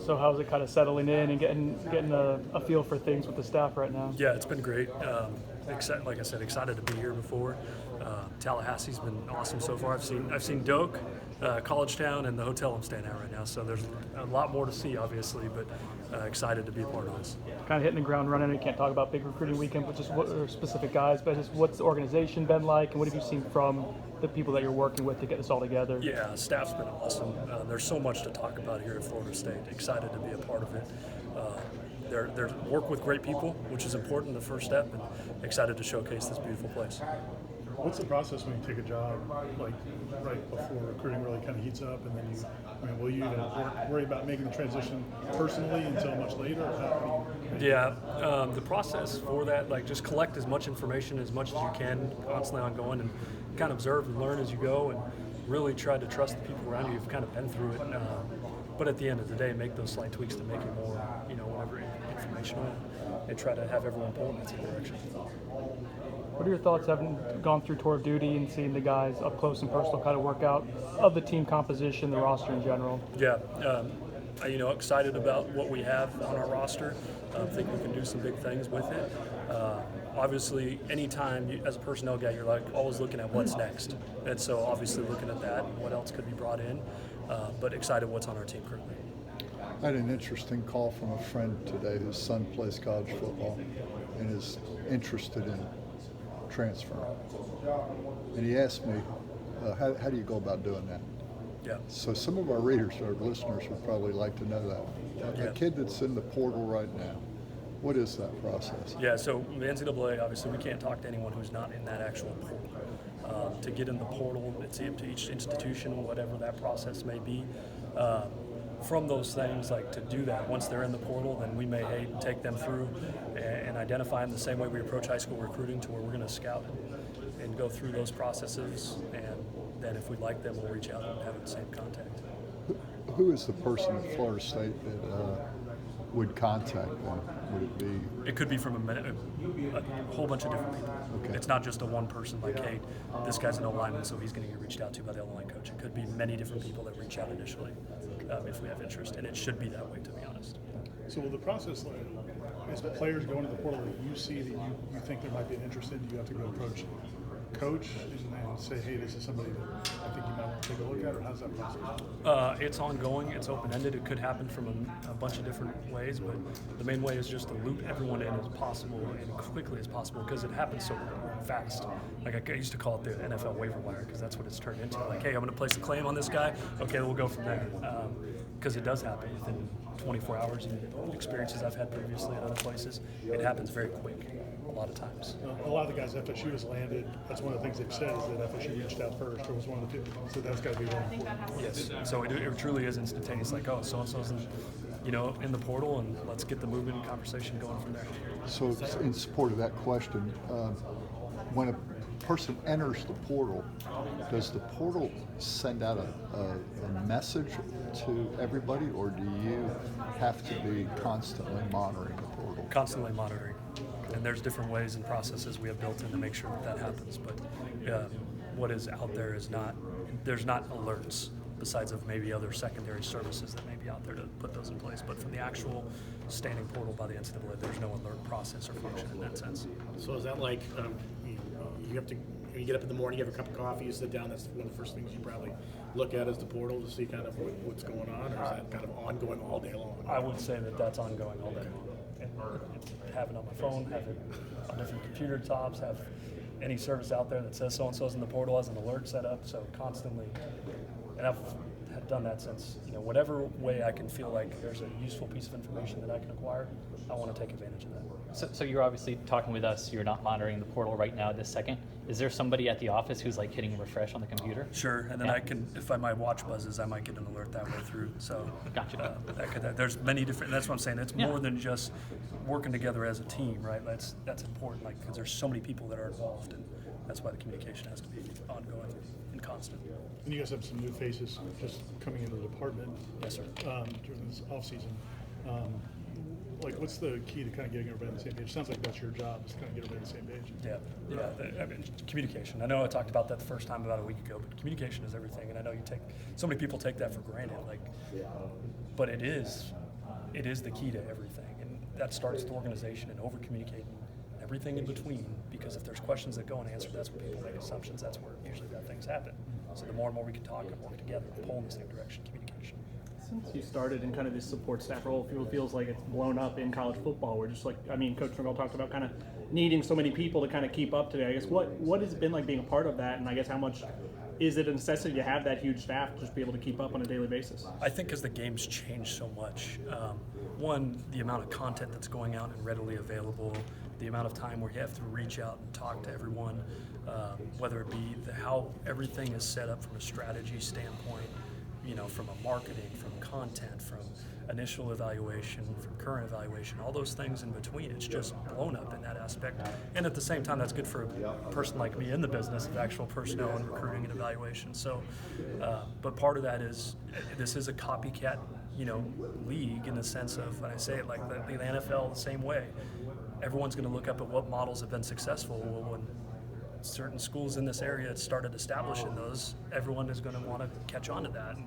So how's it kind of settling in and getting a feel for things with the staff right now? Yeah, it's been great. Like I said, excited to be here before. Tallahassee's been awesome so far. I've seen Doak, College Town, and the hotel I'm staying at right now. So there's a lot more to see, obviously, but excited to be a part of this. Kind of hitting the ground running. You can't talk about big recruiting weekend, but just what are specific guys, but just what's the organization been like, and what have you seen from the people that you're working with to get this all together? Yeah, staff's been awesome. There's so much to talk about here at Florida State. Excited to be a part of it. They're work with great people, which is important, the first step, and excited to showcase this beautiful place. What's the process when you take a job, like right before recruiting really kind of heats up, and then will you even worry about making the transition personally until much later? Or The process for that, like just collect as much information as much as you can, constantly ongoing, and kind of observe and learn as you go, and really try to trust the people around you who've kind of been through it. But at the end of the day, make those slight tweaks to make it more, whatever informational, and try to have everyone pull in that same direction. What are your thoughts having gone through tour of duty and seeing the guys up close and personal kind of work out of the team composition, the roster in general? Yeah, excited about what we have on our roster. I think we can do some big things with it. Obviously, anytime as a personnel guy, you're like always looking at what's next. And so obviously looking at that and what else could be brought in, but excited what's on our team currently. I had an interesting call from a friend today whose son plays college football and is interested in transfer. And he asked me, how do you go about doing that? Yeah. So some of our readers, our listeners, would probably like to know that. A kid that's in the portal right now, what is that process? Yeah, so the NCAA, obviously, we can't talk to anyone who's not in that actual portal. To get in the portal, it's up to each institution, whatever that process may be. From those things, like to do that, once they're in the portal, then we may take them through and identify them the same way we approach high school recruiting, to where we're going to scout and go through those processes, and then if we like them, we'll reach out and have the same contact. Who is the person at Florida State that would contact them? Would it be? It could be from a whole bunch of different people. Okay. It's not just a one person like, hey, this guy's an O-lineman, so he's going to get reached out to by the O-line coach. It could be many different people that reach out initially if we have interest, and it should be that way, to be honest. So will the process, as the players go into the portal that you see that you think there might be an interest in, do you have to go approach coach and say, hey, this is somebody that I think you might want to take a look at, or how's that process? It's ongoing. It's open-ended. It could happen from a bunch of different ways, but the main way is just to loop everyone in as possible and quickly as possible, because it happens so fast. Like I used to call it the NFL waiver wire, because that's what it's turned into. Like, hey, I'm going to place a claim on this guy. Okay, we'll go from there. Because it does happen within 24 hours, and experiences I've had previously at other places, it happens very quick a lot of times. A lot of the guys FSU has landed. That's one of the things they've said, is that FSU reached out first, or was one of the two. So that's got to be really important. Yes. So it truly is instantaneous. Like, oh, so-and-so's in the portal, and let's get the movement and conversation going from there. So in support of that question, when a person enters the portal, does the portal send out a message to everybody, or do you have to be constantly monitoring the portal? Constantly monitoring. And there's different ways and processes we have built in to make sure that happens. But what is out there is there's not alerts, besides of maybe other secondary services that may be out there to put those in place. But from the actual standing portal by the NCAA, there's no alert process or function in that sense. So is that like you have to, when you get up in the morning, you have a cup of coffee, you sit down, that's one of the first things you probably look at is the portal to see kind of what's going on, or is that kind of ongoing all day long? I would say that's ongoing all day. And have it on my phone, have it on different computer tops, have any service out there that says so-and-so's in the portal has an alert set up, so constantly. And I've done that since, whatever way I can feel like there's a useful piece of information that I can acquire, I want to take advantage of that. So you're obviously talking with us, you're not monitoring the portal right now this second. Is there somebody at the office who's like hitting refresh on the computer? Sure, and then I can, if my watch buzzes, I might get an alert that way through. So Gotcha. There's many different, that's what I'm saying, it's more than just working together as a team, right? That's important, because there's so many people that are involved, and that's why the communication has to be ongoing and constant. And you guys have some new faces just coming into the department. Yes, sir. During this off season. What's the key to kind of getting everybody on the same page? It sounds like that's your job, is to kind of get everybody on the same page. Yeah. I mean, communication. I know I talked about that the first time about a week ago, but communication is everything. And I know so many people take that for granted. But it is it is the key to everything, and that starts with organization and over communicating everything in between, because if there's questions that go unanswered, that's where people make assumptions, that's where usually bad things happen. So the more and more we can talk and work together and pull in the same direction, communication. Since you started in kind of this support staff role, it feels like it's blown up in college football. We're just like, I mean, Coach Norvell talked about kind of needing so many people to kind of keep up today. I guess what has it been like being a part of that, and I guess how much is it a necessity to have that huge staff to just be able to keep up on a daily basis? I think because the game's changed so much. One, the amount of content that's going out and readily available, the amount of time where you have to reach out and talk to everyone, whether it be how everything is set up from a strategy standpoint, from a marketing, from content, from initial evaluation, from current evaluation, all those things in between. It's just blown up in that aspect. And at the same time, that's good for a person like me in the business of actual personnel and recruiting and evaluation. So, but part of that is this is a copycat, league in the sense of, and I say it like the NFL the same way. Everyone's going to look up at what models have been successful. Well, when certain schools in this area started establishing those, everyone is going to want to catch on to that. And,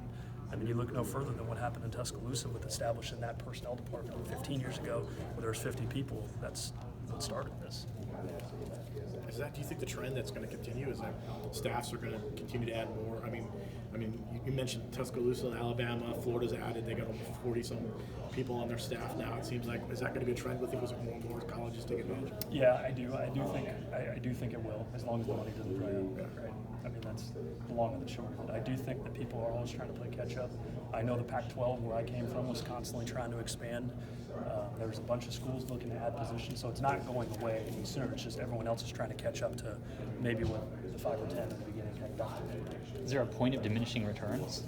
I mean, you look no further than what happened in Tuscaloosa with establishing that personnel department 15 years ago, where there was 50 people. That's what started this. Do you think the trend that's going to continue is that staffs are going to continue to add more? I mean, you mentioned Tuscaloosa, Alabama, Florida's added. They got almost 40-some people on their staff now. It seems like, is that going to be a trend with it? Was it more and more colleges take advantage? Yeah, I do. I do think it will, as long as the money doesn't dry up. Right? I mean, that's the long and the short of it. I do think that people are always trying to play catch up. I know the Pac-12, where I came from, was constantly trying to expand. There's a bunch of schools looking to add positions, so it's not going away any sooner. It's just everyone else is trying to catch up to maybe what the 5 or 10 in the beginning had done. Is there a point of diminishing returns?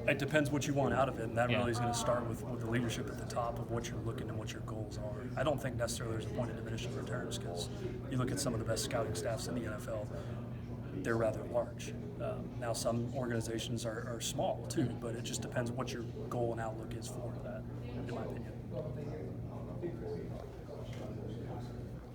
It depends what you want out of it, and that really is going to start with the leadership at the top of what you're looking and what your goals are. I don't think necessarily there's a point of diminishing returns, because you look at some of the best scouting staffs in the NFL, they're rather large. Now, some organizations are small too, but it just depends what your goal and outlook is for that, in my opinion.